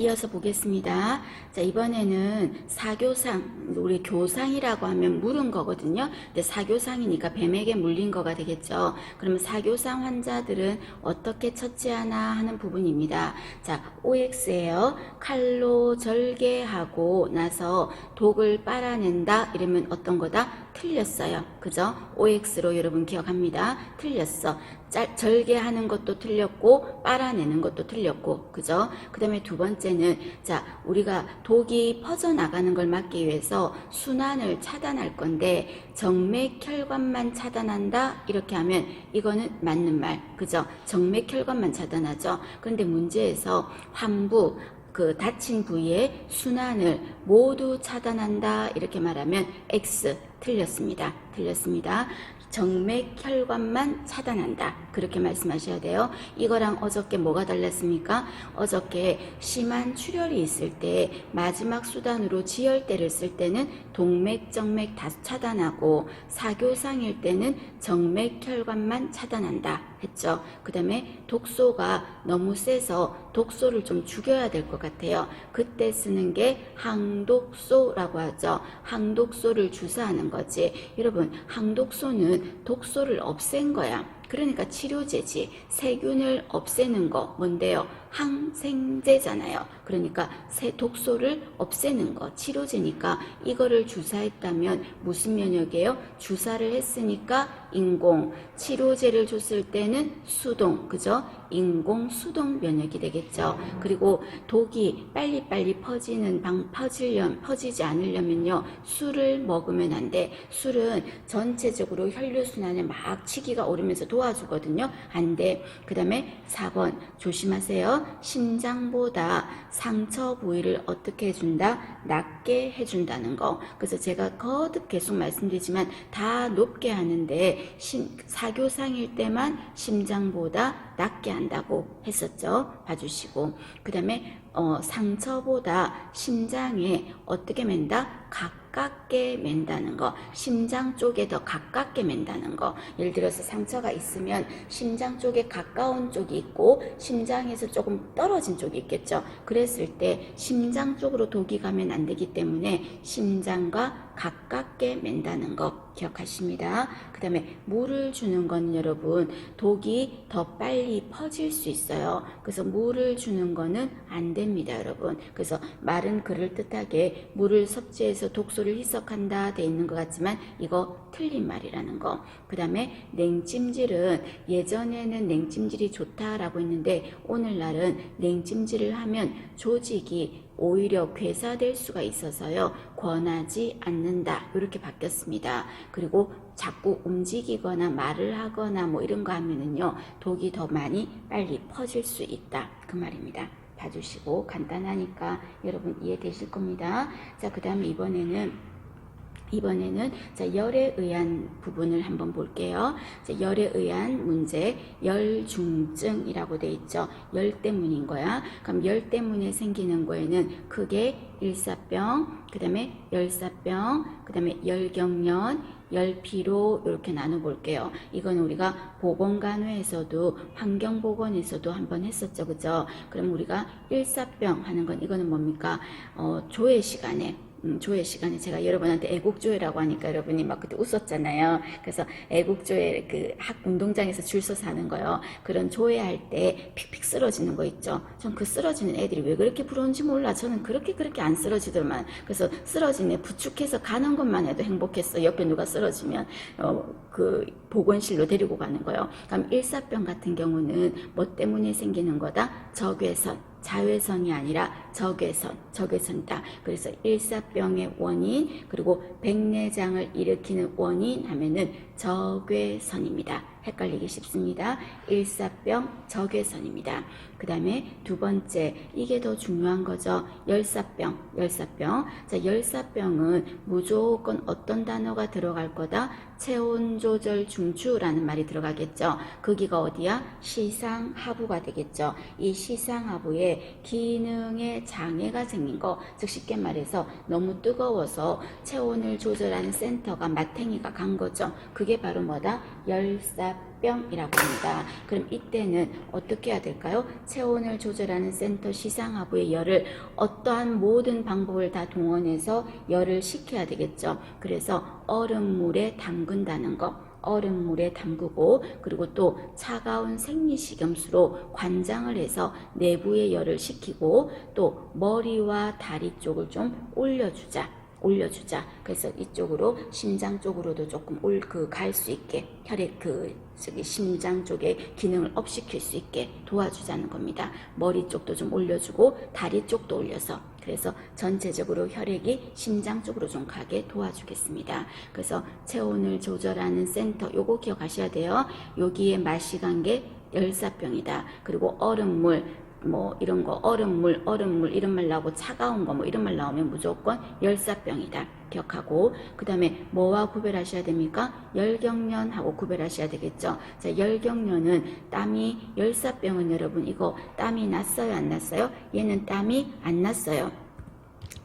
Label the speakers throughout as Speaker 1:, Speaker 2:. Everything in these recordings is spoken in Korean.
Speaker 1: 이어서 보겠습니다. 자, 이번에는 사교상, 우리 교상이라고 하면 물은 거거든요. 근데 사교상이니까 뱀에게 물린 거가 되겠죠. 그러면 사교상 환자들은 어떻게 처치하나 하는 부분입니다. 자, OX예요. 칼로 절개하고 나서 독을 빨아낸다. 이러면 어떤 거다? 틀렸어요. 그죠? OX로 여러분 기억합니다. 틀렸어. 절개하는 것도 틀렸고 빨아내는 것도 틀렸고, 그죠? 그 다음에 두 번째는, 자, 우리가 독이 퍼져나가는 걸 막기 위해서 순환을 차단할 건데 정맥혈관만 차단한다 이렇게 하면 이거는 맞는 말, 그죠? 정맥혈관만 차단하죠. 그런데 문제에서 환부, 그 다친 부위의 순환을 모두 차단한다 이렇게 말하면 X 틀렸습니다. 틀렸습니다. 정맥혈관만 차단한다. 그렇게 말씀하셔야 돼요. 이거랑 어저께 뭐가 달랐습니까? 어저께 심한 출혈이 있을 때 마지막 수단으로 지혈대를 쓸 때는 동맥, 정맥 다 차단하고 사교상일 때는 정맥혈관만 차단한다 했죠. 그 다음에 독소가 너무 세서 독소를 좀 죽여야 될 것 같아요. 그때 쓰는 게 항독소라고 하죠. 항독소를 주사하는 거지. 여러분, 항독소는 독소를 없앤 거야. 그러니까 치료제지. 세균을 없애는 거 뭔데요? 항생제잖아요. 그러니까 독소를 없애는 거 치료제니까 이거를 주사했다면 무슨 면역이에요? 주사를 했으니까 인공, 치료제를 줬을 때는 수동, 그죠? 인공 수동 면역이 되겠죠. 그리고 독이 빨리빨리 퍼지지 않으려면요, 술을 먹으면 안 돼. 술은 전체적으로 혈류순환에 막 치기가 오르면서 도와주거든요. 안 돼. 그 다음에 4번 조심하세요. 심장보다 상처 부위를 어떻게 해준다? 낮게 해준다는 거. 그래서 제가 거듭 계속 말씀드리지만 다 높게 하는데 사교상일 때만 심장보다 낮게 한다고 했었죠. 봐주시고. 그 다음에 상처보다 심장에 어떻게 맨다? 가깝게 맨다는 거. 심장 쪽에 더 가깝게 맨다는 거. 예를 들어서 상처가 있으면 심장 쪽에 가까운 쪽이 있고 심장에서 조금 떨어진 쪽이 있겠죠. 그랬을 때 심장 쪽으로 독이 가면 안 되기 때문에 심장과 가깝게 맨다는 거 기억하십니다. 그 다음에 물을 주는 건 여러분 독이 더 빨리 퍼질 수 있어요. 그래서 물을 주는 거는 안 됩니다, 여러분. 그래서 말은 그럴듯하게 물을 섭취해서 독소를 희석한다 돼 있는 것 같지만 이거 틀린 말이라는 거. 그 다음에 냉찜질은 예전에는 냉찜질이 좋다라고 했는데 오늘날은 냉찜질을 하면 조직이 오히려 괴사될 수가 있어서요, 권하지 않는다 이렇게 바뀌었습니다. 그리고 자꾸 움직이거나 말을 하거나 뭐 이런 거 하면은요 독이 더 많이 빨리 퍼질 수 있다 그 말입니다. 봐주시고 간단하니까 여러분 이해되실 겁니다. 자, 그 다음에 이번에는 자, 열에 의한 부분을 한번 볼게요. 자, 열에 의한 문제, 열중증이라고 돼 있죠. 열 때문인 거야. 그럼 열 때문에 생기는 거에는 크게 일사병, 그 다음에 열사병, 그 다음에 열경련, 열피로 이렇게 나눠볼게요. 이건 우리가 보건간호에서도 환경보건에서도 한번 했었죠. 그죠? 그럼 우리가 일사병 하는 건 이거는 뭡니까? 조회 시간에 제가 여러분한테 애국조회라고 하니까 여러분이 막 그때 웃었잖아요. 그래서 애국조회 그 학 운동장에서 줄 서서 하는 거요. 그런 조회할 때 픽픽 쓰러지는 거 있죠. 전 그 쓰러지는 애들이 왜 그렇게 부러운지 몰라. 저는 그렇게 안 쓰러지더만. 그래서 쓰러진 애 부축해서 가는 것만 해도 행복했어. 옆에 누가 쓰러지면 그 보건실로 데리고 가는 거요. 그럼 일사병 같은 경우는 뭐 때문에 생기는 거다? 적외선. 자외선이 아니라 적외선이다. 그래서 일사병의 원인 그리고 백내장을 일으키는 원인 하면은 적외선입니다. 헷갈리기 쉽습니다. 일사병 적외선입니다. 그 다음에 두 번째, 이게 더 중요한 거죠. 열사병. 자, 열사병은 무조건 어떤 단어가 들어갈 거다? 체온조절 중추라는 말이 들어가겠죠. 거기가 어디야? 시상하부가 되겠죠. 이 시상하부에 기능에 장애가 생긴 거, 즉 쉽게 말해서 너무 뜨거워서 체온을 조절하는 센터가 마탱이가 간 거죠. 그 그게 바로 뭐다? 열사병이라고 합니다. 그럼 이때는 어떻게 해야 될까요? 체온을 조절하는 센터 시상하부의 열을 어떠한 모든 방법을 다 동원해서 열을 식혀야 되겠죠. 그래서 얼음물에 담근다는 거. 얼음물에 담그고 그리고 또 차가운 생리식염수로 관장을 해서 내부의 열을 식히고 또 머리와 다리 쪽을 좀 올려주자. 그래서 이쪽으로 심장 쪽으로도 조금 갈 수 있게 혈액 심장 쪽의 기능을 업시킬 수 있게 도와주자는 겁니다. 머리 쪽도 좀 올려주고 다리 쪽도 올려서 그래서 전체적으로 혈액이 심장 쪽으로 좀 가게 도와주겠습니다. 그래서 체온을 조절하는 센터 요거 기억하셔야 돼요. 여기에 말시간 게 열사병이다. 그리고 얼음물 뭐 이런 거 얼음물 이런 말 나오고 차가운 거 뭐 이런 말 나오면 무조건 열사병이다 기억하고 그 다음에 뭐와 구별하셔야 됩니까? 열경련하고 구별하셔야 되겠죠. 자, 열경련은 땀이 열사병은 여러분 이거 땀이 났어요 안 났어요? 얘는 땀이 안 났어요.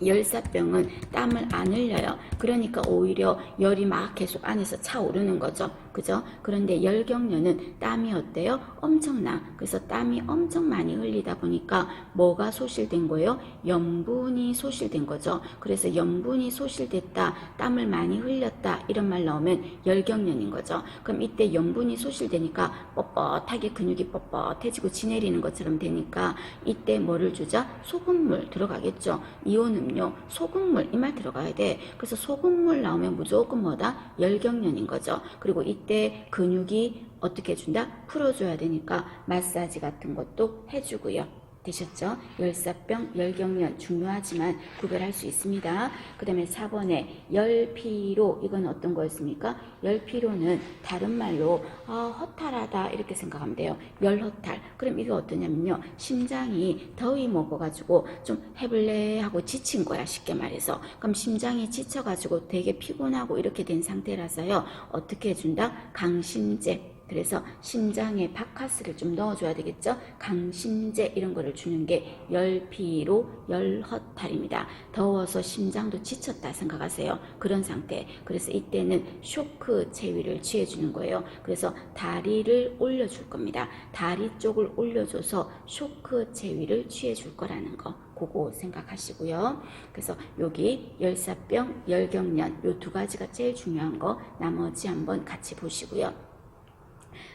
Speaker 1: 열사병은 땀을 안 흘려요. 그러니까 오히려 열이 막 계속 안에서 차오르는 거죠. 그죠? 그런데 열경련은 땀이 어때요? 엄청나. 그래서 땀이 엄청 많이 흘리다 보니까 뭐가 소실된 거예요? 염분이 소실된 거죠. 그래서 염분이 소실됐다, 땀을 많이 흘렸다 이런 말 나오면 열경련인 거죠. 그럼 이때 염분이 소실되니까 뻣뻣하게 근육이 뻣뻣해지고 지내리는 것처럼 되니까 이때 뭐를 주자? 소금물 들어가겠죠. 이온 음료, 소금물 이 말 들어가야 돼. 그래서 소금물 나오면 무조건 뭐다? 열경련인 거죠. 그리고 이때 근육이 어떻게 해준다? 풀어줘야 되니까 마사지 같은 것도 해주고요. 되셨죠? 열사병, 열경련 중요하지만 구별할 수 있습니다. 그 다음에 4번에 열피로 이건 어떤 거였습니까? 열피로는 다른 말로 허탈하다 이렇게 생각하면 돼요. 열허탈. 그럼 이게 어떠냐면요. 심장이 더위 먹어가지고 좀 해볼래 하고 지친 거야 쉽게 말해서. 그럼 심장이 지쳐가지고 되게 피곤하고 이렇게 된 상태라서요. 어떻게 해준다? 강심제. 그래서 심장에 바카스를 좀 넣어줘야 되겠죠. 강심제 이런 거를 주는 게 열피로 열허탈입니다. 더워서 심장도 지쳤다 생각하세요. 그런 상태. 그래서 이때는 쇼크 체위를 취해주는 거예요. 그래서 다리를 올려줄 겁니다. 다리 쪽을 올려줘서 쇼크 체위를 취해줄 거라는 거. 그거 생각하시고요. 그래서 여기 열사병, 열경련 요 두 가지가 제일 중요한 거. 나머지 한번 같이 보시고요.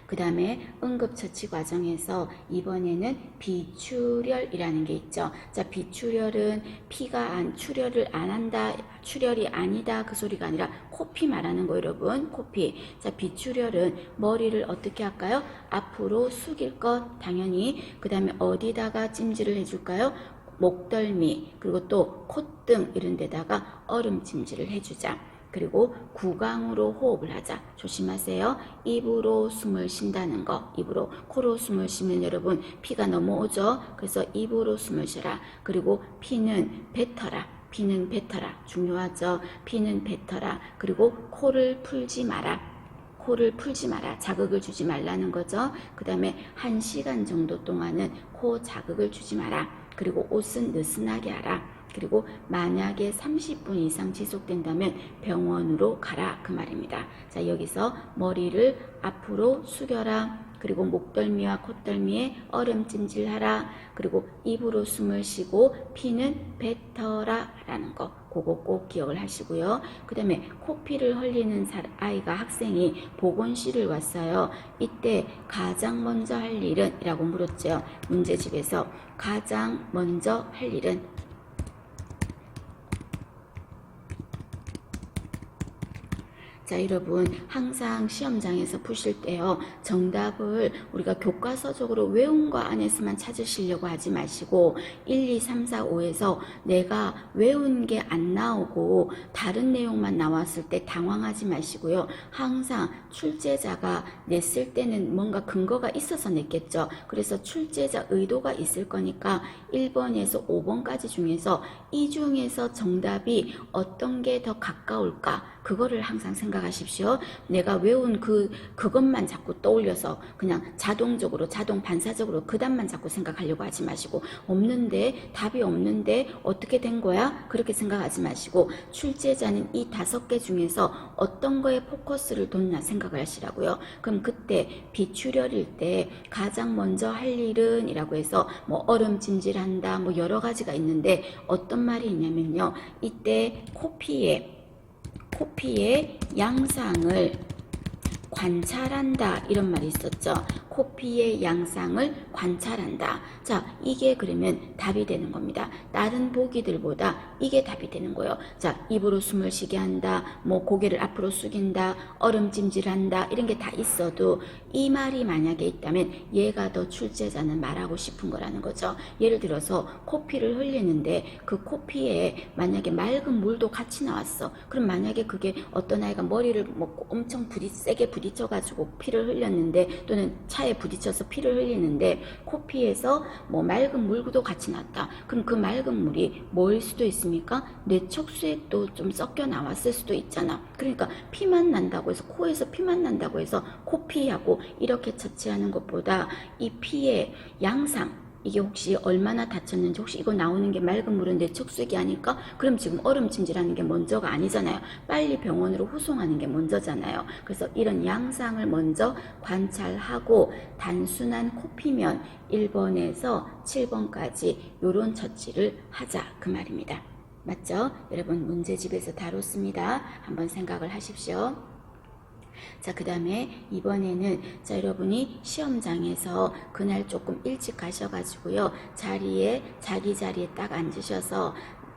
Speaker 1: 그 다음에 응급처치 과정에서 이번에는 비출혈이라는 게 있죠. 자, 비출혈은 출혈을 안 한다, 출혈이 아니다 그 소리가 아니라 코피 말하는 거 여러분. 코피. 자, 비출혈은 머리를 어떻게 할까요? 앞으로 숙일 것 당연히. 그 다음에 어디다가 찜질을 해줄까요? 목덜미 그리고 또 콧등 이런 데다가 얼음 찜질을 해주자. 그리고 구강으로 호흡을 하자. 조심하세요. 입으로 숨을 쉰다는 거. 입으로. 코로 숨을 쉬면 여러분 피가 넘어오죠. 그래서 입으로 숨을 쉬라. 그리고 피는 뱉어라. 피는 뱉어라. 중요하죠. 피는 뱉어라. 그리고 코를 풀지 마라. 코를 풀지 마라. 자극을 주지 말라는 거죠. 그 다음에 1시간 정도 동안은 코 자극을 주지 마라. 그리고 옷은 느슨하게 하라. 그리고 만약에 30분 이상 지속된다면 병원으로 가라 그 말입니다. 자, 여기서 머리를 앞으로 숙여라. 그리고 목덜미와 콧덜미에 얼음 찜질하라. 그리고 입으로 숨을 쉬고 피는 뱉어라 라는 거. 그거 꼭 기억을 하시고요. 그 다음에 코피를 흘리는 아이가 학생이 보건실을 왔어요. 이때 가장 먼저 할 일은? 이라고 물었죠. 문제집에서 가장 먼저 할 일은? 자, 여러분 항상 시험장에서 푸실 때요. 정답을 우리가 교과서적으로 외운 거 안에서만 찾으시려고 하지 마시고 1, 2, 3, 4, 5에서 내가 외운 게 안 나오고 다른 내용만 나왔을 때 당황하지 마시고요. 항상 출제자가 냈을 때는 뭔가 근거가 있어서 냈겠죠. 그래서 출제자 의도가 있을 거니까 1번에서 5번까지 중에서 이 중에서 정답이 어떤 게 더 가까울까? 그거를 항상 생각하십시오. 내가 외운 그것만 자꾸 떠올려서 그냥 자동적으로 반사적으로 그 답만 자꾸 생각하려고 하지 마시고, 없는데, 답이 없는데 어떻게 된 거야? 그렇게 생각하지 마시고, 출제자는 이 5개 중에서 어떤 거에 포커스를 뒀나 생각을 하시라고요. 그럼 그때 비출혈일 때 가장 먼저 할 일은 이라고 해서 뭐 얼음찜질한다 뭐 여러 가지가 있는데, 어떤 말이 있냐면요, 이때 코피의 양상을 관찰한다 이런 말이 있었죠. 코피의 양상을 관찰한다. 자, 이게 그러면 답이 되는 겁니다. 다른 보기들보다 이게 답이 되는 거예요. 자, 입으로 숨을 쉬게 한다, 뭐 고개를 앞으로 숙인다, 얼음찜질한다, 이런 게 다 있어도 이 말이 만약에 있다면 얘가 더 출제자는 말하고 싶은 거라는 거죠. 예를 들어서 코피를 흘리는데 그 코피에 만약에 맑은 물도 같이 나왔어. 그럼 만약에 그게 어떤 아이가 머리를 뭐 엄청 세게 부딪혀가지고 피를 흘렸는데, 또는 차에 부딪혀서 피를 흘리는데 코피에서 뭐 맑은 물도 같이 났다. 그럼 그 맑은 물이 뭐일 수도 있습니까? 뇌척수에 또 좀 섞여 나왔을 수도 있잖아. 그러니까 피만 난다고 해서, 코에서 피만 난다고 해서 코피하고 이렇게 처치하는 것보다 이 피의 양상, 이게 혹시 얼마나 다쳤는지, 혹시 이거 나오는 게 맑은 물은 뇌척수기 아닐까? 그럼 지금 얼음찜질하는 게 먼저가 아니잖아요. 빨리 병원으로 후송하는 게 먼저잖아요. 그래서 이런 양상을 먼저 관찰하고 단순한 코피면 1번에서 7번까지 요런 처치를 하자 그 말입니다. 맞죠? 여러분 문제집에서 다뤘습니다. 한번 생각을 하십시오. 자, 그 다음에 이번에는 자, 여러분이 시험장에서 그날 조금 일찍 가셔가지고요, 자기 자리에 딱 앉으셔서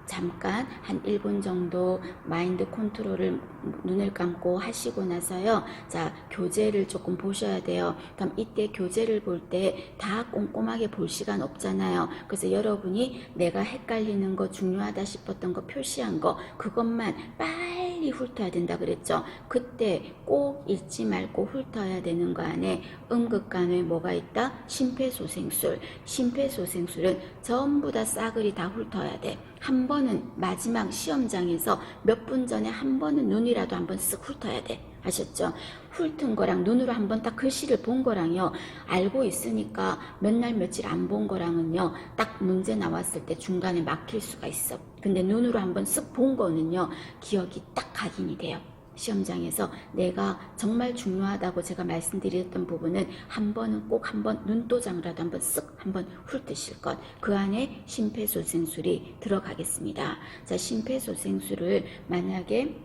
Speaker 1: 잠깐 한 1분 정도 마인드 컨트롤을 눈을 감고 하시고 나서요, 자, 교재를 조금 보셔야 돼요. 그럼 이때 교재를 볼 때 다 꼼꼼하게 볼 시간 없잖아요. 그래서 여러분이 내가 헷갈리는 거, 중요하다 싶었던 거, 표시한 거, 그것만 빨리 훑어야 된다 그랬죠. 그때 꼭 잊지 말고 훑어야 되는 거 안에 음극간에 뭐가 있다? 심폐소생술. 심폐소생술은 전부 다 싸그리 다 훑어야 돼. 한 번은 마지막 시험장에서 몇 분 전에 한 번은 눈이라도 한번 쓱 훑어야 돼. 아셨죠? 훑은 거랑 눈으로 한번 딱 글씨를 본 거랑요, 알고 있으니까 몇 날 며칠 안 본 거랑은요, 딱 문제 나왔을 때 중간에 막힐 수가 있어. 근데 눈으로 한번 쓱 본 거는요, 기억이 딱 각인이 돼요. 시험장에서 내가 정말 중요하다고 제가 말씀드렸던 부분은 한 번은 꼭 한번 눈도장이라도 한번 쓱 한번 훑으실 것. 그 안에 심폐소생술이 들어가겠습니다. 자, 심폐소생술을 만약에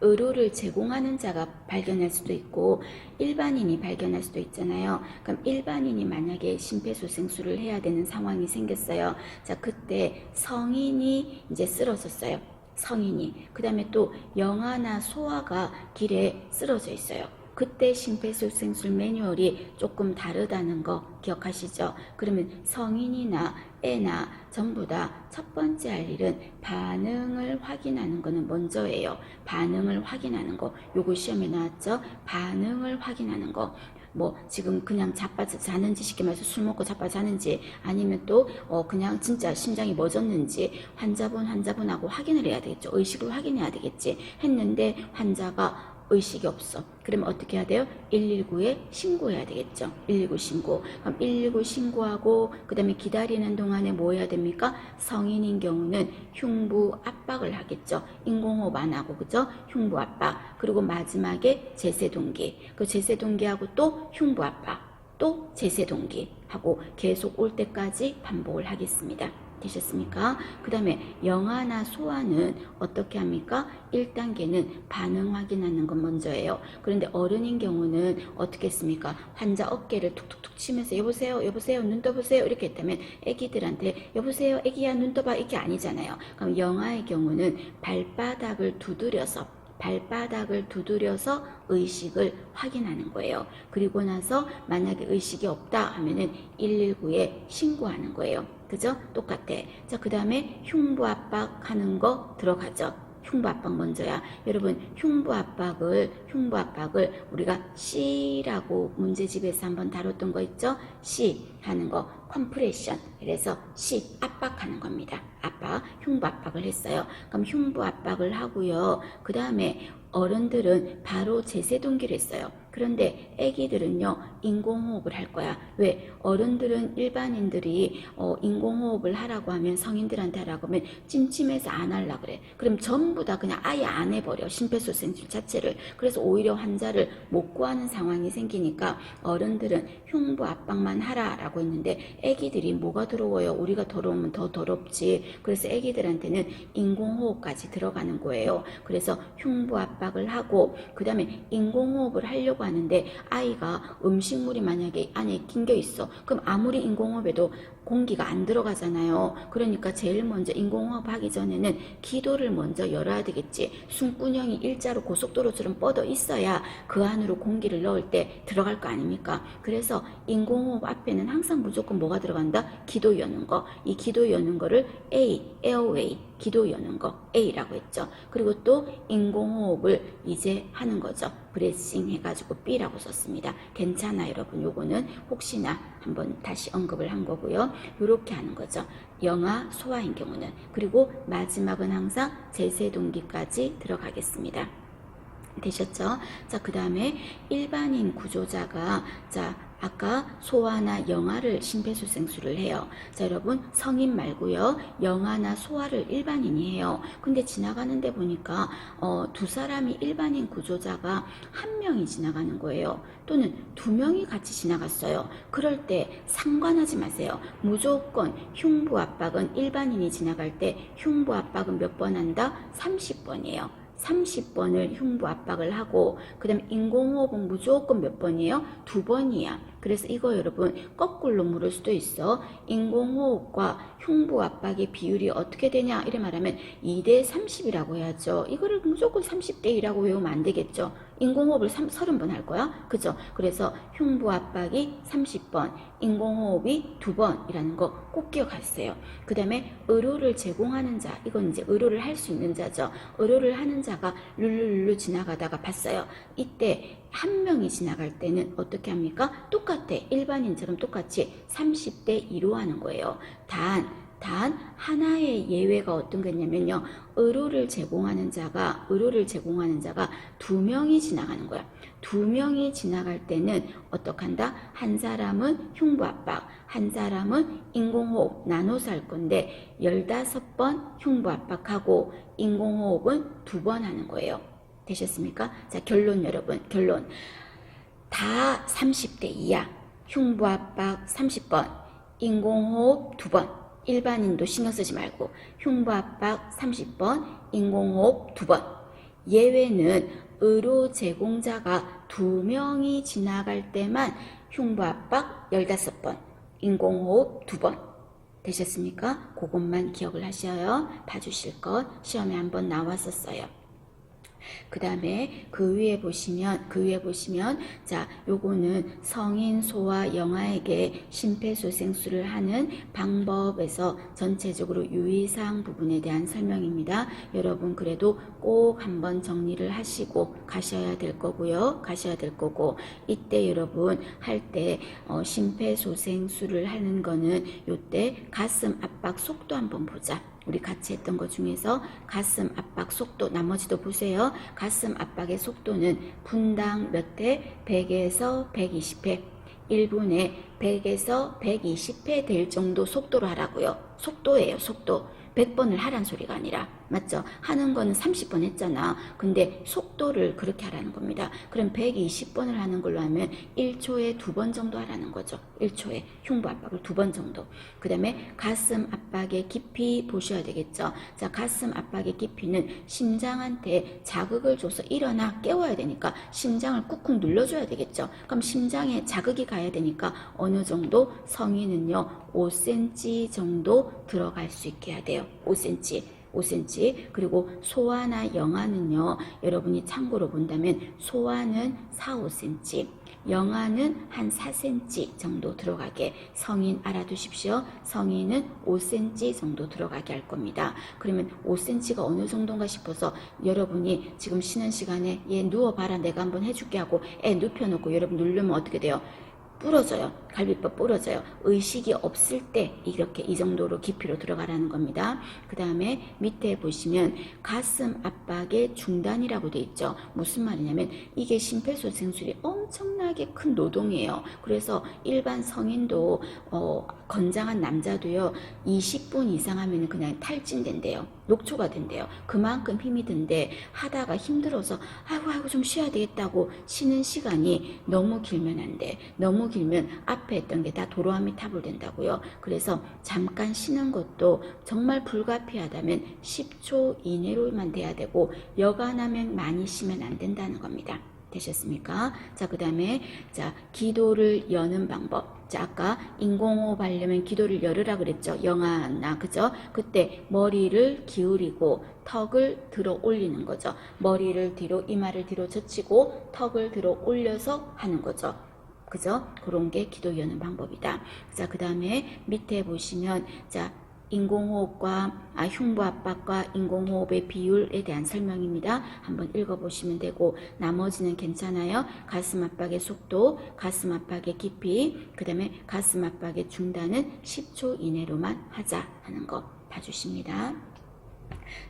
Speaker 1: 의료를 제공하는 자가 발견할 수도 있고 일반인이 발견할 수도 있잖아요. 그럼 일반인이 만약에 심폐소생술을 해야 되는 상황이 생겼어요. 자, 그때 성인이 이제 쓰러졌어요. 성인이. 그 다음에 또 영아나 소아가 길에 쓰러져 있어요. 그때 심폐소생술 매뉴얼이 조금 다르다는 거 기억하시죠? 그러면 성인이나 애나 전부 다 첫 번째 할 일은 반응을 확인하는 거는 먼저예요. 반응을 확인하는 거. 요거 시험에 나왔죠? 반응을 확인하는 거. 뭐 지금 그냥 자빠져 자는지, 쉽게 말해서 술 먹고 자빠져 자는지, 아니면 또 그냥 진짜 심장이 멎었는지 환자분하고 확인을 해야 되겠죠. 의식을 확인해야 되겠지. 했는데 환자가 의식이 없어. 그러면 어떻게 해야 돼요? 119에 신고해야 되겠죠. 119 신고. 그럼 119 신고하고 그 다음에 기다리는 동안에 뭐 해야 됩니까? 성인인 경우는 흉부 압박을 하겠죠. 인공호흡 안 하고, 그죠? 흉부 압박. 그리고 마지막에 제세동기. 그 제세동기하고 또 흉부 압박. 또 제세동기 하고 계속 올 때까지 반복을 하겠습니다. 되셨습니까? 그 다음에 영아나 소아는 어떻게 합니까? 1단계는 반응 확인하는 건 먼저예요. 그런데 어른인 경우는 어떻게 했습니까? 환자 어깨를 툭툭툭 치면서 여보세요, 여보세요, 눈 떠보세요 이렇게 했다면 애기들한테 여보세요, 애기야 눈 떠봐, 이게 아니잖아요. 그럼 영아의 경우는 발바닥을 두드려서 의식을 확인하는 거예요. 그리고 나서 만약에 의식이 없다 하면은 119에 신고하는 거예요. 그죠? 똑같아. 자, 그 다음에 흉부 압박하는 거 들어가죠. 흉부 압박 먼저야. 여러분, 흉부 압박을 우리가 C라고 문제집에서 한번 다뤘던 거 있죠? C 하는 거. 컴프레션, 그래서 압박하는 겁니다. 흉부 압박을 했어요. 그럼 흉부 압박을 하고요. 그 다음에 어른들은 바로 제세동기를 했어요. 그런데 아기들은요, 인공호흡을 할 거야. 왜? 어른들은 일반인들이 인공호흡을 하라고 하면, 성인들한테 하라고 하면 찜찜해서 안 하려고 그래. 그럼 전부 다 그냥 아예 안 해버려, 심폐소생술 자체를. 그래서 오히려 환자를 못 구하는 상황이 생기니까 어른들은 흉부 압박만 하라라고 했는데, 아기들이 뭐가 더러워요? 우리가 더러우면 더 더럽지. 그래서 아기들한테는 인공호흡까지 들어가는 거예요. 그래서 흉부 압박을 하고, 그 다음에 인공호흡을 하려고 하는데 아이가 음식물이 만약에 안에 낀 게 있어. 그럼 아무리 인공호흡해도 공기가 안 들어가잖아요. 그러니까 제일 먼저 인공호흡 하기 전에는 기도를 먼저 열어야 되겠지. 숨구녕이 일자로 고속도로처럼 뻗어 있어야 그 안으로 공기를 넣을 때 들어갈 거 아닙니까? 그래서 인공호흡 앞에는 항상 무조건 뭐가 들어간다? 기도 여는 거. 이 기도 여는 거를 에어웨이, 기도 여는 거 A라고 했죠. 그리고 또 인공호흡을 이제 하는 거죠. 브레싱 해가지고 B라고 썼습니다. 괜찮아 여러분. 요거는 혹시나 한번 다시 언급을 한 거고요. 요렇게 하는 거죠. 영아, 소아인 경우는. 그리고 마지막은 항상 제세동기까지 들어가겠습니다. 되셨죠? 자, 그 다음에 일반인 구조자가, 자, 아까 소아나 영아를 심폐소생술을 해요. 자, 여러분, 성인 말고요, 영아나 소아를 일반인이 해요. 근데 지나가는데 보니까 두 사람이, 일반인 구조자가 한 명이 지나가는 거예요. 또는 두 명이 같이 지나갔어요. 그럴 때 상관하지 마세요. 무조건 흉부 압박은, 일반인이 지나갈 때 흉부 압박은 몇 번 한다? 30번이에요. 30번을 흉부 압박을 하고, 그 다음에 인공호흡은 무조건 몇 번이에요? 2번이야. 그래서 이거 여러분 거꾸로 물을 수도 있어. 인공호흡과 흉부 압박의 비율이 어떻게 되냐 이래 말하면 2대 30이라고 해야죠. 이거를 무조건 30대 1이라고 외우면 안 되겠죠. 인공호흡을 30번 할 거야. 그죠? 그래서 흉부 압박이 30번, 인공호흡이 2번이라는 거 꼭 기억하세요. 그 다음에 의료를 제공하는 자, 이건 이제 의료를 할 수 있는 자죠. 의료를 하는 자가 룰루룰루 지나가다가 봤어요. 이때 한 명이 지나갈 때는 어떻게 합니까? 똑같아. 일반인처럼 똑같이 30대 2로 하는 거예요. 단 하나의 예외가 어떤 거냐면요. 의료를 제공하는 자가 2명이 지나가는 거야. 2명이 지나갈 때는 어떻게 한다? 한 사람은 흉부압박, 한 사람은 인공호흡 나눠서 할 건데 15번 흉부압박하고 인공호흡은 2번 하는 거예요. 되셨습니까? 자, 결론 여러분, 결론. 다 30대 2야. 흉부압박 30번, 인공호흡 2번. 일반인도 신경 쓰지 말고 흉부압박 30번, 인공호흡 2번. 예외는 의료 제공자가 2명이 지나갈 때만 흉부압박 15번, 인공호흡 2번. 되셨습니까? 그것만 기억을 하셔요. 봐주실 것 시험에 한번 나왔었어요. 그 다음에 그 위에 보시면 자, 요거는 성인 소아 영아에게 심폐소생술을 하는 방법에서 전체적으로 유의사항 부분에 대한 설명입니다. 여러분 그래도 꼭 한번 정리를 하시고 가셔야 될 거고요. 이때 여러분 할 때 심폐소생술을 하는 거는 요때 가슴 압박 속도 한번 보자. 우리 같이 했던 것 중에서 가슴 압박 속도, 나머지도 보세요. 가슴 압박의 속도는 분당 몇 회? 100에서 120회. 1분에 100에서 120회 될 정도 속도로 하라고요. 속도예요, 속도. 100번을 하란 소리가 아니라, 맞죠? 하는 거는 30번 했잖아. 근데 속도를 그렇게 하라는 겁니다. 그럼 120번을 하는 걸로 하면 1초에 2번 정도 하라는 거죠. 1초에 흉부 압박을 2번 정도. 그 다음에 가슴 압박의 깊이 보셔야 되겠죠. 자, 가슴 압박의 깊이는 심장한테 자극을 줘서 일어나 깨워야 되니까 심장을 꾹꾹 눌러줘야 되겠죠. 그럼 심장에 자극이 가야 되니까 어느 정도? 성인은요 5cm 정도 들어갈 수 있게 해야 돼요. 5cm. 그리고 소아나 영아는요, 여러분이 참고로 본다면 소아는 4, 5cm, 영아는 한 4cm 정도 들어가게, 성인 알아두십시오. 성인은 5cm 정도 들어가게 할 겁니다. 그러면 5cm가 어느 정도인가 싶어서 여러분이 지금 쉬는 시간에 얘 누워봐라 내가 한번 해줄게 하고 애 눕혀놓고 여러분 누르면 어떻게 돼요? 부러져요. 갈비뼈 부러져요. 의식이 없을 때 이렇게 이 정도로 깊이로 들어가라는 겁니다. 그 다음에 밑에 보시면 가슴 압박의 중단이라고 돼 있죠. 무슨 말이냐면 이게 심폐소생술이 엄청나게 큰 노동이에요. 그래서 일반 성인도 건장한 남자도요 20분 이상 하면 그냥 탈진된대요. 녹초가 된대요. 그만큼 힘이 든데 하다가 힘들어서 아이고 좀 쉬어야 되겠다고 쉬는 시간이 너무 길면 안 돼. 너무 길면 앞에 했던 게 다 도로아미 타불된다고요. 그래서 잠깐 쉬는 것도 정말 불가피하다면 10초 이내로만 돼야 되고 여간하면 많이 쉬면 안 된다는 겁니다. 되셨습니까? 자, 그 다음에 자 기도를 여는 방법. 자, 아까 인공호흡 하려면 기도를 열으라 그랬죠. 영아나 그죠? 그때 머리를 기울이고 턱을 들어 올리는 거죠. 머리를 뒤로 이마를 뒤로 젖히고 턱을 들어 올려서 하는 거죠. 그죠? 그런 게 기도 여는 방법이다. 자, 그 다음에 밑에 보시면 자 인공호흡과 흉부 압박과 인공호흡의 비율에 대한 설명입니다. 한번 읽어보시면 되고 나머지는 괜찮아요. 가슴 압박의 속도, 가슴 압박의 깊이, 그 다음에 가슴 압박의 중단은 10초 이내로만 하자 하는 거 봐주십니다.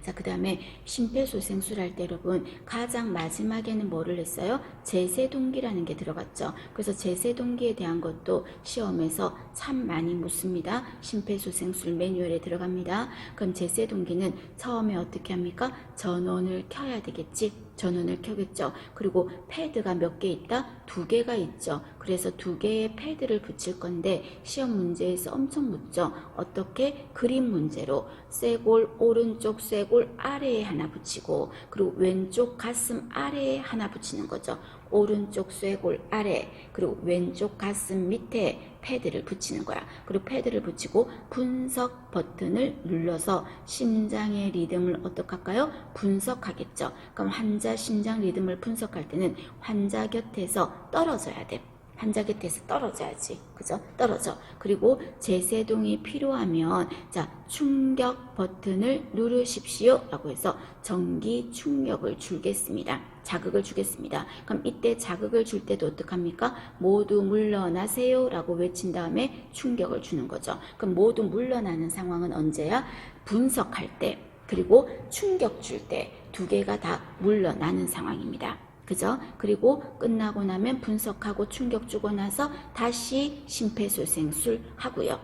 Speaker 1: 자, 그 다음에 심폐소생술 할 때 여러분 가장 마지막에는 뭐를 했어요? 제세동기라는 게 들어갔죠. 그래서 제세동기에 대한 것도 시험에서 참 많이 묻습니다. 심폐소생술 매뉴얼에 들어갑니다. 그럼 제세동기는 처음에 어떻게 합니까? 전원을 켜야 되겠지. 전원을 켜겠죠. 그리고 패드가 몇 개 있다? 2개가 있죠. 그래서 2개의 패드를 붙일 건데 시험 문제에서 엄청 묻죠. 어떻게? 그림 문제로 쇄골 오른쪽 쇄골 아래에 하나 붙이고 그리고 왼쪽 가슴 아래에 하나 붙이는 거죠. 오른쪽 쇄골 아래 그리고 왼쪽 가슴 밑에 패드를 붙이는 거야. 그리고 패드를 붙이고 분석 버튼을 눌러서 심장의 리듬을 어떻게 할까요? 분석하겠죠. 그럼 환자 심장 리듬을 분석할 때는 환자 곁에서 떨어져야 돼. 환자 곁에서 떨어져야지. 그죠? 떨어져. 그리고 제세동이 필요하면 자 충격 버튼을 누르십시오 라고 해서 전기 충격을 주겠습니다. 자극을 주겠습니다. 그럼 이때 자극을 줄 때도 어떡합니까? 모두 물러나세요 라고 외친 다음에 충격을 주는 거죠. 그럼 모두 물러나는 상황은 언제야? 분석할 때 그리고 충격 줄 때 2개가 다 물러나는 상황입니다. 그죠? 그리고 끝나고 나면 분석하고 충격 주고 나서 다시 심폐소생술 하고요.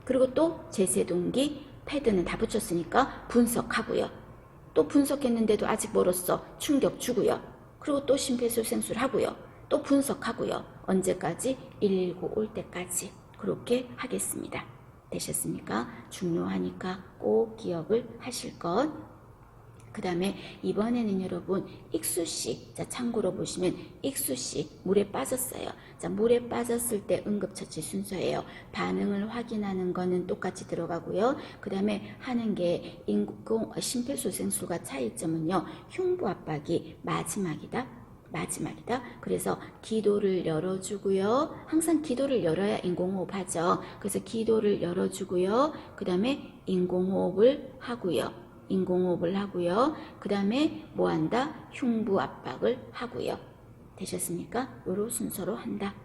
Speaker 1: 그리고 또 제세동기 패드는 다 붙였으니까 분석하고요. 또 분석했는데도 아직 멀었어. 충격 주고요. 그리고 또 심폐소생술 하고요. 또 분석하고요. 언제까지? 119 올 때까지 그렇게 하겠습니다. 되셨습니까? 중요하니까 꼭 기억을 하실 것. 그 다음에 이번에는 여러분 익수씨 자 참고로 보시면 익수씨 물에 빠졌어요. 자 물에 빠졌을 때 응급처치 순서예요. 반응을 확인하는 거는 똑같이 들어가고요. 그 다음에 하는 게 심폐소생술과 차이점은요. 흉부 압박이 마지막이다. 그래서 기도를 열어주고요. 항상 기도를 열어야 인공호흡 하죠. 그래서 기도를 열어주고요. 그 다음에 인공호흡을 하고요. 그 다음에 뭐 한다? 흉부 압박을 하고요. 되셨습니까? 요런 순서로 한다.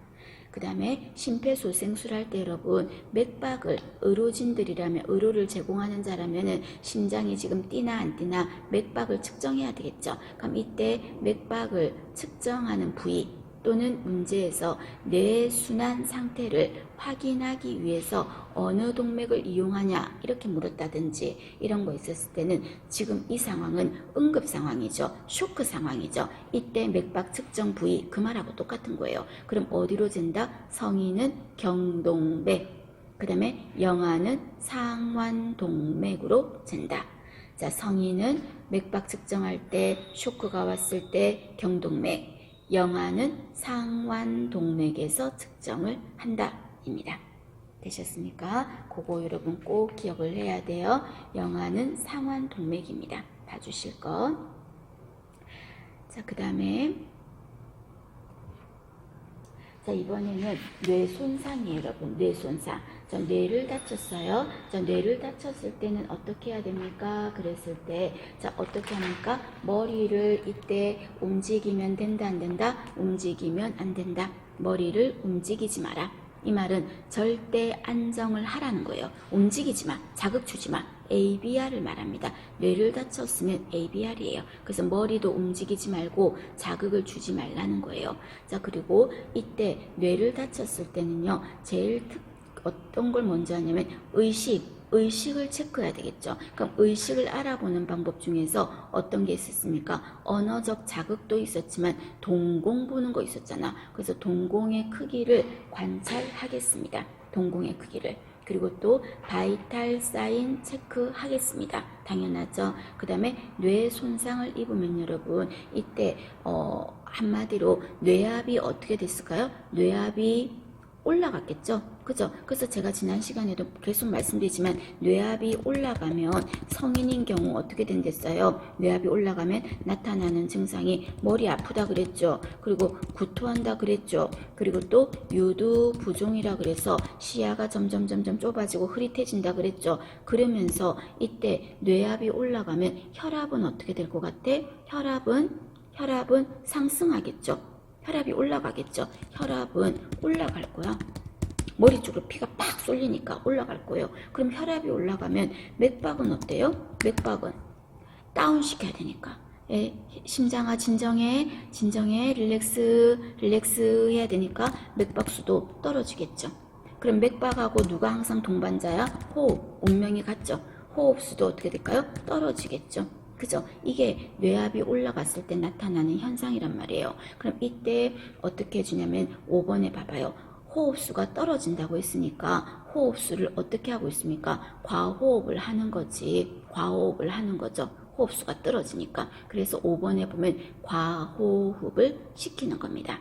Speaker 1: 그 다음에 심폐소생술 할 때 여러분 맥박을 의료진들이라면 의료를 제공하는 자라면은 심장이 지금 뛰나 안 뛰나 맥박을 측정해야 되겠죠. 그럼 이때 맥박을 측정하는 부위 또는 문제에서 뇌순환 상태를 확인하기 위해서 어느 동맥을 이용하냐 이렇게 물었다든지 이런 거 있었을 때는 지금 이 상황은 응급 상황이죠. 쇼크 상황이죠. 이때 맥박 측정 부위 그 말하고 똑같은 거예요. 그럼 어디로 잰다? 성인은 경동맥, 그 다음에 영아는 상완동맥으로 잰다. 자, 성인은 맥박 측정할 때 쇼크가 왔을 때 경동맥, 영아는 상완동맥에서 측정을 한다 입니다. 되셨습니까? 그거 여러분 꼭 기억을 해야 돼요. 영아는 상완동맥입니다. 봐주실 것. 자, 그 다음에 자 이번에는 뇌손상이에요 여러분. 뇌손상. 저 뇌를 다쳤어요. 자 뇌를 다쳤을 때는 어떻게 해야 됩니까? 그랬을 때 자 어떻게 합니까? 머리를 이때 움직이면 된다 안 된다? 움직이면 안 된다. 머리를 움직이지 마라. 이 말은 절대 안정을 하라는 거예요. 움직이지 마. 자극 주지 마. ABR을 말합니다. 뇌를 다쳤으면 ABR이에요. 그래서 머리도 움직이지 말고 자극을 주지 말라는 거예요. 자, 그리고 이때 뇌를 다쳤을 때는요, 제일 어떤 걸 먼저 하냐면 의식을 체크해야 되겠죠. 그럼 의식을 알아보는 방법 중에서 어떤 게 있었습니까? 언어적 자극도 있었지만 동공 보는 거 있었잖아. 그래서 동공의 크기를 관찰하겠습니다. 동공의 크기를. 그리고 또 바이탈 사인 체크하겠습니다. 당연하죠. 그 다음에 뇌 손상을 입으면 여러분 이때 한마디로 뇌압이 어떻게 됐을까요? 뇌압이 올라갔겠죠. 그죠? 그래서 제가 지난 시간에도 계속 말씀드리지만 뇌압이 올라가면 성인인 경우 어떻게 된댔어요? 뇌압이 올라가면 나타나는 증상이 머리 아프다 그랬죠. 그리고 구토한다 그랬죠. 그리고 또 유두부종이라 그래서 시야가 점점 좁아지고 흐릿해진다 그랬죠. 그러면서 이때 뇌압이 올라가면 혈압은 어떻게 될 것 같아? 혈압은 상승하겠죠. 혈압이 올라가겠죠. 혈압은 올라갈 거야. 머리 쪽으로 피가 팍 쏠리니까 올라갈 거예요. 그럼 혈압이 올라가면 맥박은 어때요? 맥박은 다운시켜야 되니까. 심장아 진정해 릴렉스 해야 되니까 맥박수도 떨어지겠죠. 그럼 맥박하고 누가 항상 동반자야? 호흡, 운명이 같죠. 호흡수도 어떻게 될까요? 떨어지겠죠. 그죠? 이게 뇌압이 올라갔을 때 나타나는 현상이란 말이에요. 그럼 이때 어떻게 해주냐면 5번에 봐봐요. 호흡수가 떨어진다고 했으니까 호흡수를 어떻게 하고 있습니까? 과호흡을 하는 거지. 과호흡을 하는 거죠. 호흡수가 떨어지니까. 그래서 5번에 보면 과호흡을 시키는 겁니다.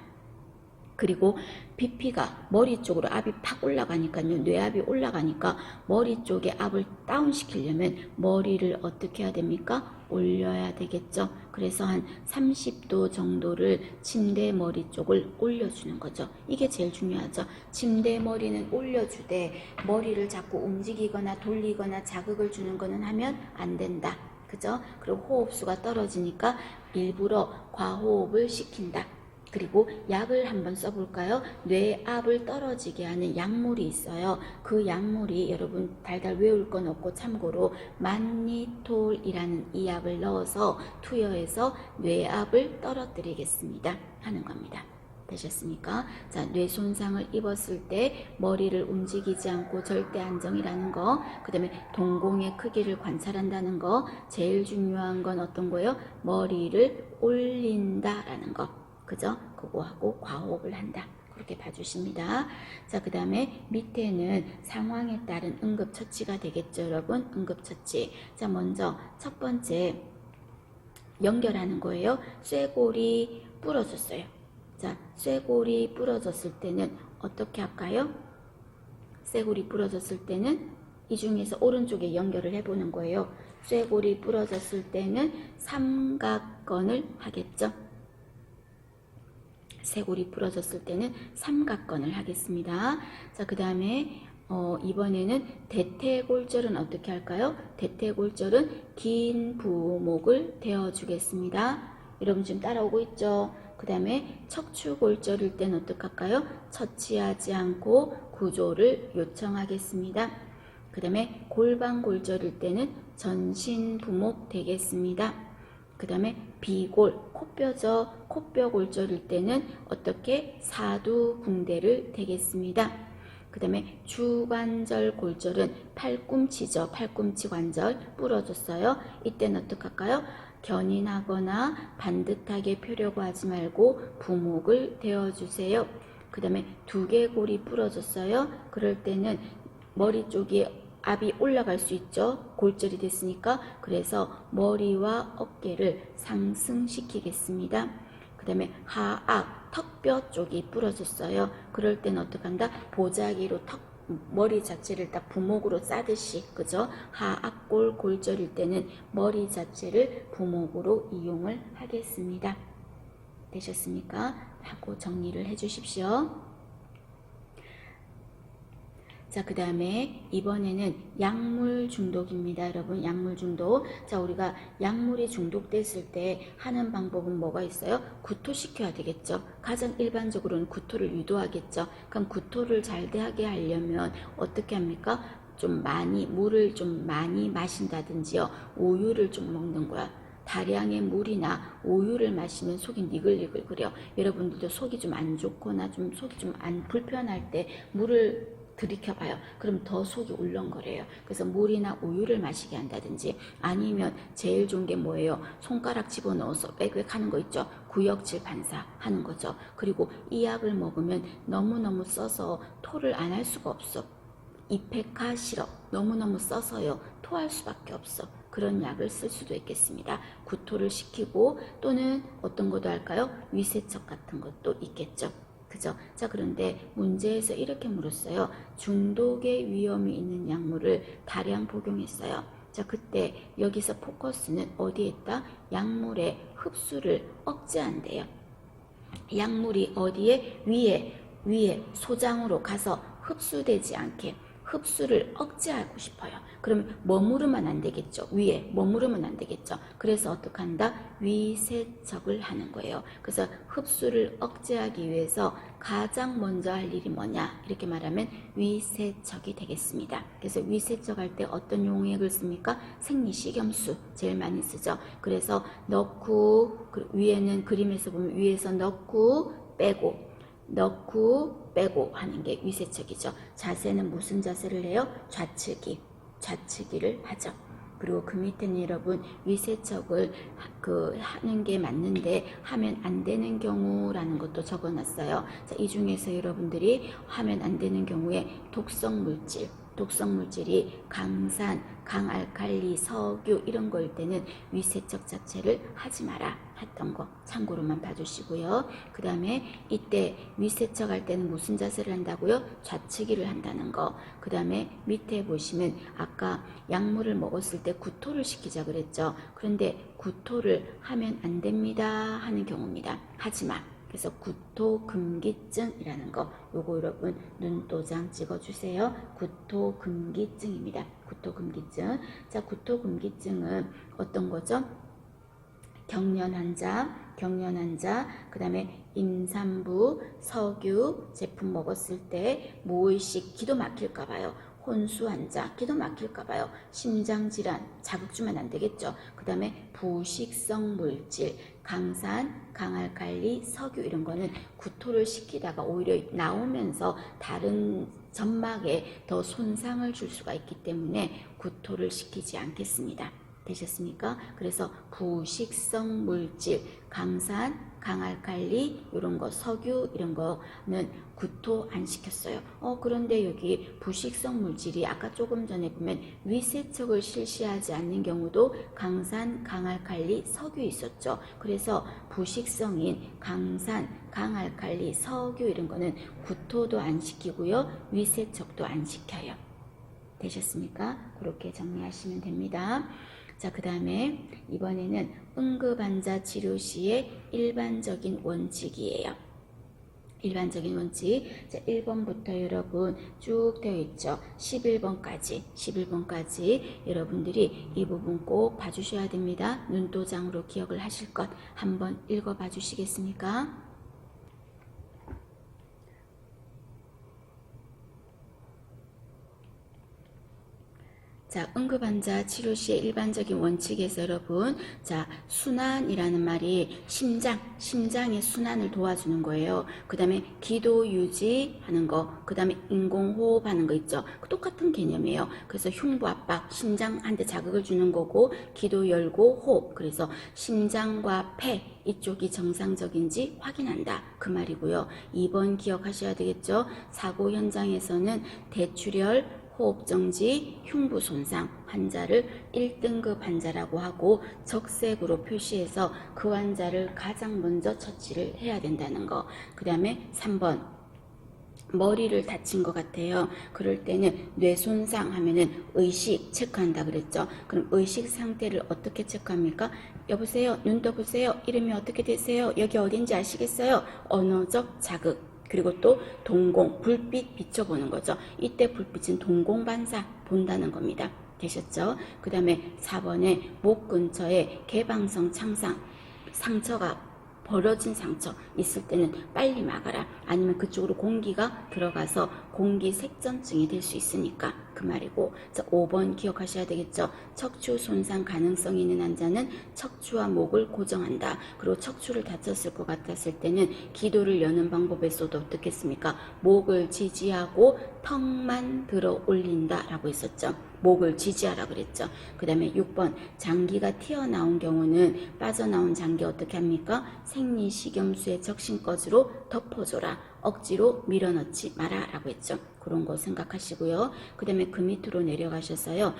Speaker 1: 그리고 BP가 머리 쪽으로 압이 팍 올라가니까요. 뇌압이 올라가니까 머리 쪽에 압을 다운시키려면 머리를 어떻게 해야 됩니까? 올려야 되겠죠. 그래서 한 30도 정도를 침대 머리 쪽을 올려주는 거죠. 이게 제일 중요하죠. 침대 머리는 올려주되 머리를 자꾸 움직이거나 돌리거나 자극을 주는 거는 하면 안 된다. 그죠? 그리고 호흡수가 떨어지니까 일부러 과호흡을 시킨다. 그리고 약을 한번 써볼까요? 뇌압을 떨어지게 하는 약물이 있어요. 그 약물이 여러분 달달 외울 건 없고 참고로 만니톨이라는 이 약을 넣어서 투여해서 뇌압을 떨어뜨리겠습니다 하는 겁니다. 되셨습니까? 자, 뇌 손상을 입었을 때 머리를 움직이지 않고 절대 안정이라는 거, 그 다음에 동공의 크기를 관찰한다는 거, 제일 중요한 건 어떤 거예요? 머리를 올린다라는 거. 그죠? 그거하고 과호흡을 한다. 그렇게 봐주십니다. 자, 그 다음에 밑에는 상황에 따른 응급처치가 되겠죠, 여러분? 응급처치. 자, 먼저 첫 번째 연결하는 거예요. 쇠골이 부러졌어요. 자, 쇠골이 부러졌을 때는 어떻게 할까요? 쇠골이 부러졌을 때는 이 중에서 오른쪽에 연결을 해보는 거예요. 쇠골이 부러졌을 때는 삼각건을 하겠죠. 쇠골이 부러졌을 때는 삼각건을 하겠습니다. 자, 그 다음에 이번에는 대퇴골절은 어떻게 할까요? 대퇴골절은 긴 부목을 대어주겠습니다. 여러분 지금 따라오고 있죠? 그 다음에 척추골절일 때는 어떻게 할까요? 처치하지 않고 구조를 요청하겠습니다. 그 다음에 골반골절일 때는 전신부목 되겠습니다. 그 다음에 비골, 코뼈죠. 코뼈 골절일 때는 어떻게 사두붕대를 대겠습니다. 그 다음에 주관절 골절은 팔꿈치죠. 팔꿈치 관절 부러졌어요. 이때는 어떻게 할까요? 견인하거나 반듯하게 펴려고 하지 말고 부목을 대어주세요. 그 다음에 두개골이 부러졌어요. 그럴 때는 머리 쪽에 압이 올라갈 수 있죠. 골절이 됐으니까. 그래서 머리와 어깨를 상승시키겠습니다. 그 다음에 하악, 턱뼈 쪽이 부러졌어요. 그럴 때는 어떻게 한다? 보자기로 머리 자체를 딱 부목으로 싸듯이, 그죠? 하악골 골절일 때는 머리 자체를 부목으로 이용을 하겠습니다. 되셨습니까? 하고 정리를 해 주십시오. 자, 그 다음에 이번에는 약물 중독입니다. 여러분, 약물 중독. 자, 우리가 약물이 중독됐을 때 하는 방법은 뭐가 있어요? 구토시켜야 되겠죠. 가장 일반적으로는 구토를 유도하겠죠. 그럼 구토를 잘 되게 하려면 어떻게 합니까? 물을 좀 많이 마신다든지요. 우유를 좀 먹는 거야. 다량의 물이나 우유를 마시면 속이 니글니글 그래요. 여러분들도 속이 좀 안 좋거나 속이 좀 안 불편할 때 물을 들이켜봐요. 그럼 더 속이 울렁거려요. 그래서 물이나 우유를 마시게 한다든지 아니면 제일 좋은 게 뭐예요? 손가락 집어넣어서 빽빽 하는 거 있죠. 구역질 반사하는 거죠. 그리고 이 약을 먹으면 너무너무 써서 토를 안 할 수가 없어. 이페카 시럽 너무너무 써서요. 토할 수밖에 없어. 그런 약을 쓸 수도 있겠습니다. 구토를 시키고 또는 어떤 것도 할까요? 위세척 같은 것도 있겠죠. 그죠? 자, 그런데 문제에서 이렇게 물었어요. 중독의 위험이 있는 약물을 다량 복용했어요. 자, 그때 여기서 포커스는 어디에 있다? 약물의 흡수를 억제한대요. 약물이 어디에? 위에 소장으로 가서 흡수되지 않게 흡수를 억제하고 싶어요. 그럼 머무르면 안 되겠죠. 위에 머무르면 안 되겠죠. 그래서 어떻게 한다? 위세척을 하는 거예요. 그래서 흡수를 억제하기 위해서 가장 먼저 할 일이 뭐냐? 이렇게 말하면 위세척이 되겠습니다. 그래서 위세척할 때 어떤 용액을 씁니까? 생리식염수 제일 많이 쓰죠. 그래서 넣고 위에는 그림에서 보면 위에서 넣고 빼고 하는 게 위세척이죠. 자세는 무슨 자세를 해요? 좌측이를 하죠. 그리고 그 밑에는 여러분 위세척을 하는 게 맞는데 하면 안 되는 경우라는 것도 적어놨어요. 자, 이 중에서 여러분들이 하면 안 되는 경우에 독성물질이 강산, 강알칼리, 석유 이런 거일 때는 위세척 자체를 하지 마라 했던 거 참고로만 봐주시고요. 그 다음에 이때 위세척 할 때는 무슨 자세를 한다고요? 좌측이를 한다는 거. 그 다음에 밑에 보시면 아까 약물을 먹었을 때 구토를 시키자 그랬죠. 그런데 구토를 하면 안 됩니다 하는 경우입니다. 하지 마. 그래서 구토금기증이라는 거 요거 여러분 눈도장 찍어주세요. 구토금기증입니다. 구토금기증. 자, 구토금기증은 어떤 거죠? 경련 환자, 그 다음에 임산부, 석유 제품 먹었을 때 무의식 기도 막힐까봐요. 혼수 환자, 기도 막힐까봐요. 심장질환, 자극 주면 안 되겠죠. 그 다음에 부식성 물질, 강산, 강알칼리, 석유 이런 거는 구토를 시키다가 오히려 나오면서 다른 점막에 더 손상을 줄 수가 있기 때문에 구토를 시키지 않겠습니다. 되셨습니까? 그래서 부식성 물질, 강산, 강알칼리 이런 거, 석유 이런 거는 구토 안 시켰어요. 그런데 여기 부식성 물질이 아까 조금 전에 보면 위세척을 실시하지 않는 경우도 강산, 강알칼리, 석유 있었죠. 그래서 부식성인 강산, 강알칼리, 석유 이런 거는 구토도 안 시키고요. 위세척도 안 시켜요. 되셨습니까? 그렇게 정리하시면 됩니다. 자, 그 다음에 이번에는 응급환자 치료 시의 일반적인 원칙이에요. 일반적인 원칙. 자, 1번부터 여러분 쭉 되어 있죠. 11번까지 여러분들이 이 부분 꼭 봐주셔야 됩니다. 눈도장으로 기억을 하실 것 한번 읽어봐 주시겠습니까? 자, 응급환자 치료 시의 일반적인 원칙에서 여러분, 자, 순환이라는 말이 심장의 순환을 도와주는 거예요. 그 다음에 기도 유지하는 거, 그 다음에 인공호흡 하는 거 있죠. 똑같은 개념이에요. 그래서 흉부 압박, 심장한테 자극을 주는 거고, 기도 열고 호흡. 그래서 심장과 폐, 이쪽이 정상적인지 확인한다. 그 말이고요. 2번 기억하셔야 되겠죠. 사고 현장에서는 대출혈, 호흡정지, 흉부 손상 환자를 1등급 환자라고 하고 적색으로 표시해서 그 환자를 가장 먼저 처치를 해야 된다는 거. 그 다음에 3번 머리를 다친 것 같아요. 그럴 때는 뇌손상 하면은 의식 체크한다 그랬죠. 그럼 의식 상태를 어떻게 체크합니까? 여보세요? 눈 떠보세요? 이름이 어떻게 되세요? 여기 어딘지 아시겠어요? 언어적 자극. 그리고 또 동공, 불빛 비춰보는 거죠. 이때 불빛은 동공반사 본다는 겁니다. 되셨죠? 그 다음에 4번에 목 근처에 개방성 창상, 상처가 벌어진 상처 있을 때는 빨리 막아라. 아니면 그쪽으로 공기가 들어가서 공기색전증이 될 수 있으니까 그 말이고. 자, 5번 기억하셔야 되겠죠. 척추 손상 가능성이 있는 환자는 척추와 목을 고정한다. 그리고 척추를 다쳤을 것 같았을 때는 기도를 여는 방법에서도 어떻겠습니까? 목을 지지하고 턱만 들어 올린다 라고 했었죠. 목을 지지하라 그랬죠. 그 다음에 6번 장기가 튀어나온 경우는 빠져나온 장기 어떻게 합니까? 생리식염수의 적신꺼즈로 덮어줘라. 억지로 밀어넣지 마라 라고 했죠. 그런 거 생각하시고요. 그 다음에 그 밑으로 내려가셔서요.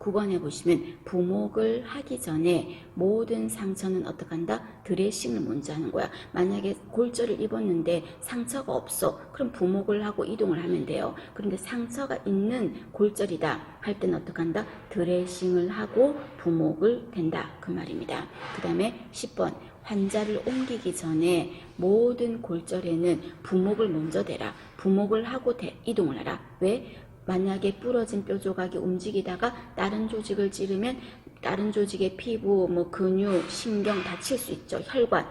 Speaker 1: 9번에 보시면 부목을 하기 전에 모든 상처는 어떻게 한다? 드레싱을 먼저 하는 거야. 만약에 골절을 입었는데 상처가 없어. 그럼 부목을 하고 이동을 하면 돼요. 그런데 상처가 있는 골절이다 할 때는 어떻게 한다? 드레싱을 하고 부목을 된다. 그 말입니다. 그 다음에 10번 환자를 옮기기 전에 모든 골절에는 부목을 먼저 대라. 부목을 하고 이동을 하라. 왜? 만약에 부러진 뼈 조각이 움직이다가 다른 조직을 찌르면 다른 조직의 피부, 근육, 신경 다칠 수 있죠. 혈관.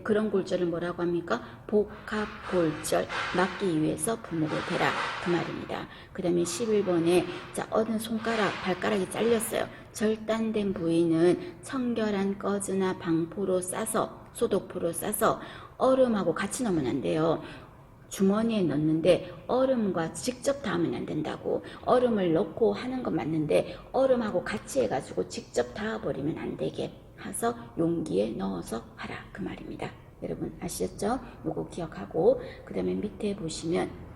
Speaker 1: 그런 골절을 뭐라고 합니까? 복합골절 막기 위해서 부목을 대라. 그 말입니다. 그 다음에 11번에 자, 어느 손가락, 발가락이 잘렸어요. 절단된 부위는 청결한 꺼즈나 방포로 싸서, 소독포로 싸서 얼음하고 같이 넣으면 안 돼요. 주머니에 넣는데 얼음과 직접 닿으면 안 된다고. 얼음을 넣고 하는 건 맞는데 얼음하고 같이 해가지고 직접 닿아버리면 안 되게 해서 용기에 넣어서 하라. 그 말입니다. 여러분 아시겠죠? 요거 기억하고 그 다음에 밑에 보시면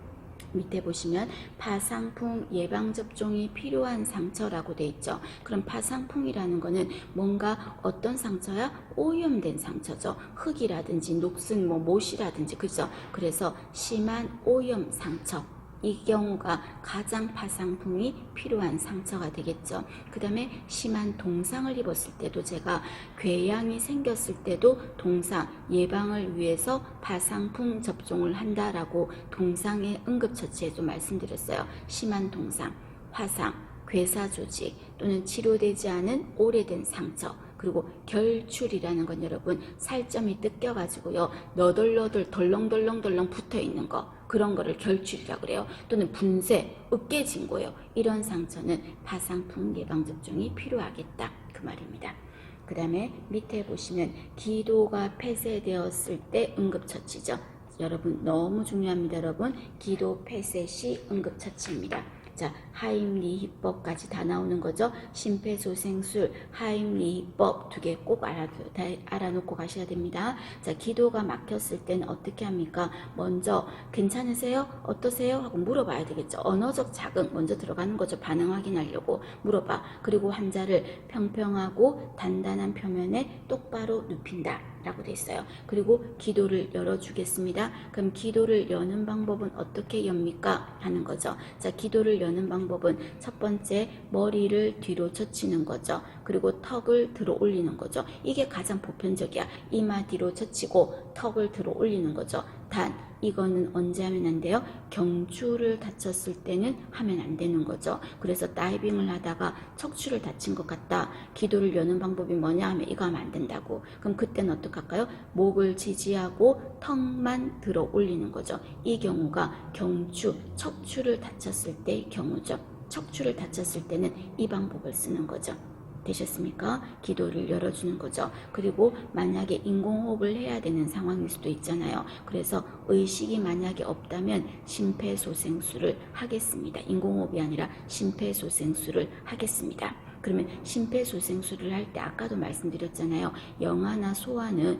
Speaker 1: 파상풍 예방접종이 필요한 상처라고 돼 있죠. 그럼 파상풍이라는 거는 뭔가 어떤 상처야? 오염된 상처죠. 흙이라든지 녹슨 못이라든지 그죠? 그래서 심한 오염 상처. 이 경우가 가장 파상풍이 필요한 상처가 되겠죠. 그 다음에 심한 동상을 입었을 때도 제가 궤양이 생겼을 때도 동상 예방을 위해서 파상풍 접종을 한다라고 동상의 응급처치에도 말씀드렸어요. 심한 동상, 화상, 괴사조직 또는 치료되지 않은 오래된 상처 그리고 결출이라는 건 여러분 살점이 뜯겨가지고요 너덜너덜 덜렁덜렁 붙어있는 거 그런 거를 결출이라고 그래요. 또는 분쇄, 으깨진 거예요. 이런 상처는 파상풍 예방접종이 필요하겠다 그 말입니다. 그 다음에 밑에 보시면 기도가 폐쇄되었을 때 응급처치죠. 여러분 너무 중요합니다. 여러분 기도 폐쇄 시 응급처치입니다. 자, 하임리히법까지 다 나오는 거죠. 심폐소생술, 하임리히법 두 개 꼭 알아놓고 가셔야 됩니다. 자, 기도가 막혔을 때는 어떻게 합니까? 먼저 괜찮으세요? 어떠세요? 하고 물어봐야 되겠죠. 언어적 자극 먼저 들어가는 거죠. 반응 확인하려고 물어봐. 그리고 환자를 평평하고 단단한 표면에 똑바로 눕힌다. 라고 돼 있어요. 그리고 기도를 열어주겠습니다. 그럼 기도를 여는 방법은 어떻게 엽니까? 하는 거죠. 자, 기도를 여는 방법은 첫 번째 머리를 뒤로 젖히는 거죠. 그리고 턱을 들어 올리는 거죠. 이게 가장 보편적이야. 이마 뒤로 젖히고 턱을 들어 올리는 거죠. 단 이거는 언제 하면 안 돼요? 경추를 다쳤을 때는 하면 안 되는 거죠. 그래서 다이빙을 하다가 척추를 다친 것 같다. 기도를 여는 방법이 뭐냐 하면 이거 하면 안 된다고. 그럼 그때는 어떡할까요? 목을 지지하고 턱만 들어 올리는 거죠. 이 경우가 경추, 척추를 다쳤을 때의 경우죠. 척추를 다쳤을 때는 이 방법을 쓰는 거죠. 되셨습니까? 기도를 열어주는 거죠. 그리고 만약에 인공호흡을 해야 되는 상황일 수도 있잖아요. 그래서 의식이 만약에 없다면 심폐소생술을 하겠습니다. 인공호흡이 아니라 심폐소생술을 하겠습니다. 그러면 심폐소생술을 할 때 아까도 말씀드렸잖아요. 영아나 소아는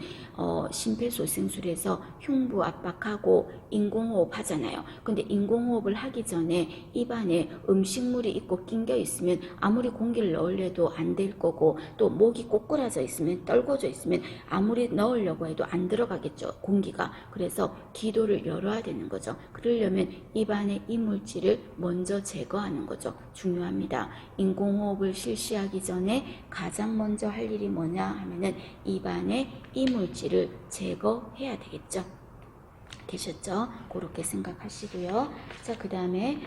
Speaker 1: 심폐소생술에서 흉부 압박하고 인공호흡 하잖아요. 근데 인공호흡을 하기 전에 입안에 음식물이 있고 낑겨 있으면 아무리 공기를 넣으려도 안 될 거고 또 목이 꼬꾸라져 있으면 떨궈져 있으면 아무리 넣으려고 해도 안 들어가겠죠. 공기가. 그래서 기도를 열어야 되는 거죠. 그러려면 입안의 이물질을 먼저 제거하는 거죠. 중요합니다. 인공호흡을 실시하기 전에 가장 먼저 할 일이 뭐냐 하면은 입안의 이물질을 제거해야 되겠죠. 되셨죠? 그렇게 생각하시고요. 자, 그 다음에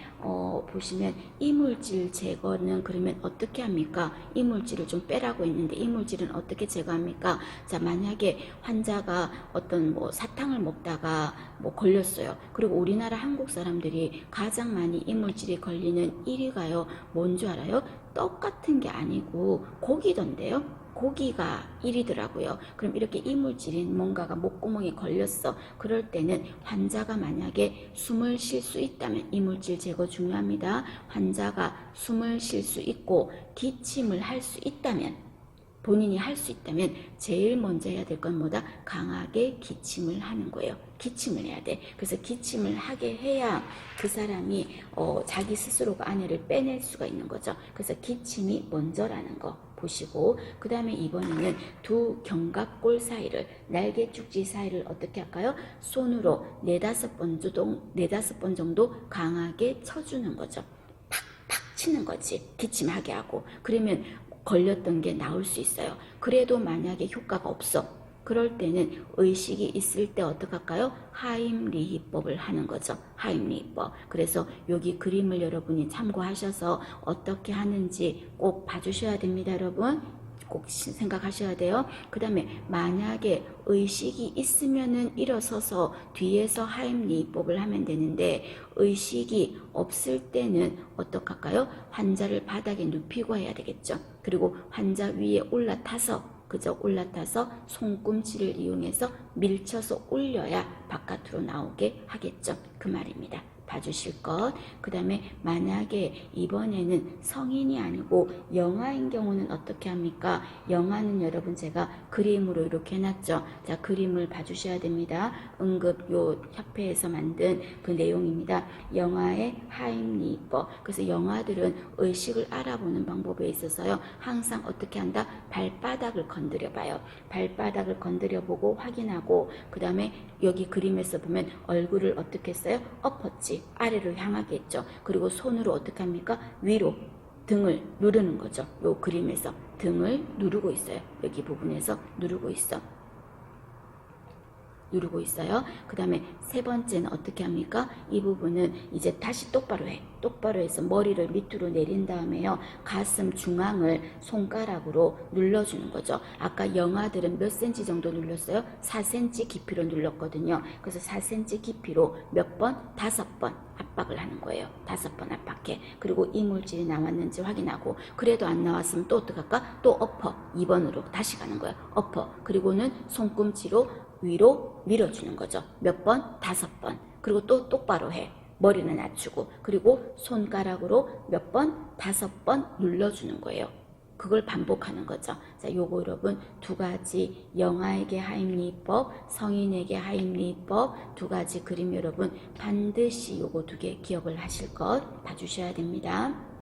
Speaker 1: 보시면 이물질 제거는 그러면 어떻게 합니까? 이물질을 좀 빼라고 했는데 이물질은 어떻게 제거합니까? 자, 만약에 환자가 어떤 뭐 사탕을 먹다가 뭐 걸렸어요. 그리고 우리나라 한국 사람들이 가장 많이 이물질이 걸리는 1위가요. 뭔 줄 알아요? 떡 같은 게 아니고 고기던데요. 고기가 1위더라고요. 그럼 이렇게 이물질인 뭔가가 목구멍에 걸렸어. 그럴 때는 환자가 만약에 숨을 쉴 수 있다면 이물질 제거 중요합니다. 환자가 숨을 쉴 수 있고 기침을 할 수 있다면 본인이 할 수 있다면 제일 먼저 해야 될 건 뭐다? 강하게 기침을 하는 거예요. 기침을 해야 돼. 그래서 기침을 하게 해야 그 사람이 자기 스스로가 안해를 빼낼 수가 있는 거죠. 그래서 기침이 먼저라는 거 보시고 그 다음에 이번에는 두 견갑골 사이를 날개 축지 사이를 어떻게 할까요? 손으로 4-5번 정도 강하게 쳐주는 거죠. 팍팍 치는 거지. 기침하게 하고. 그러면 걸렸던 게 나올 수 있어요. 그래도 만약에 효과가 없어. 그럴 때는 의식이 있을 때 어떡할까요? 하임리히법을 하는 거죠. 하임리히법. 그래서 여기 그림을 여러분이 참고하셔서 어떻게 하는지 꼭 봐주셔야 됩니다, 여러분. 꼭 생각하셔야 돼요. 그 다음에 만약에 의식이 있으면은 일어서서 뒤에서 하임리히법을 하면 되는데 의식이 없을 때는 어떡할까요? 환자를 바닥에 눕히고 해야 되겠죠. 그리고 환자 위에 올라타서 올라타서 손꿈치를 이용해서 밀쳐서 올려야 바깥으로 나오게 하겠죠. 그 말입니다. 봐주실 것. 그 다음에 만약에 이번에는 성인이 아니고 영아인 경우는 어떻게 합니까? 영아는 여러분 제가 그림으로 이렇게 해놨죠. 자, 그림을 봐주셔야 됩니다. 응급 요 협회에서 만든 그 내용입니다. 영아의 하임리히법. 그래서 영아들은 의식을 알아보는 방법에 있어서요. 항상 어떻게 한다? 발바닥을 건드려 봐요. 발바닥을 건드려 보고 확인하고 그 다음에 여기 그림에서 보면 얼굴을 어떻게 했어요? 엎었지. 아래로 향하게 했죠. 그리고 손으로 어떻게 합니까? 위로 등을 누르는 거죠. 요 그림에서 등을 누르고 있어요. 여기 부분에서 누르고 있어요. 그 다음에 세 번째는 어떻게 합니까? 이 부분은 이제 다시 똑바로 해. 똑바로 해서 머리를 밑으로 내린 다음에요. 가슴 중앙을 손가락으로 눌러주는 거죠. 아까 영아들은 몇 cm 정도 눌렀어요? 4cm 깊이로 눌렀거든요. 그래서 4cm 깊이로 몇 번? 5번 압박을 하는 거예요. 5번 압박해. 그리고 이물질이 나왔는지 확인하고 그래도 안 나왔으면 또 어떡할까? 또 엎어. 2번으로 다시 가는 거예요. 엎어. 그리고는 손꿈치로 위로 밀어주는 거죠. 몇 번? 5번. 그리고 또 똑바로 해. 머리는 낮추고 그리고 손가락으로 몇 번? 5번 눌러주는 거예요. 그걸 반복하는 거죠. 자, 요거 여러분 두 가지 영아에게 하임리히법, 성인에게 하임리히법 두 가지 그림 여러분 반드시 요거 두 개 기억을 하실 것 봐주셔야 됩니다.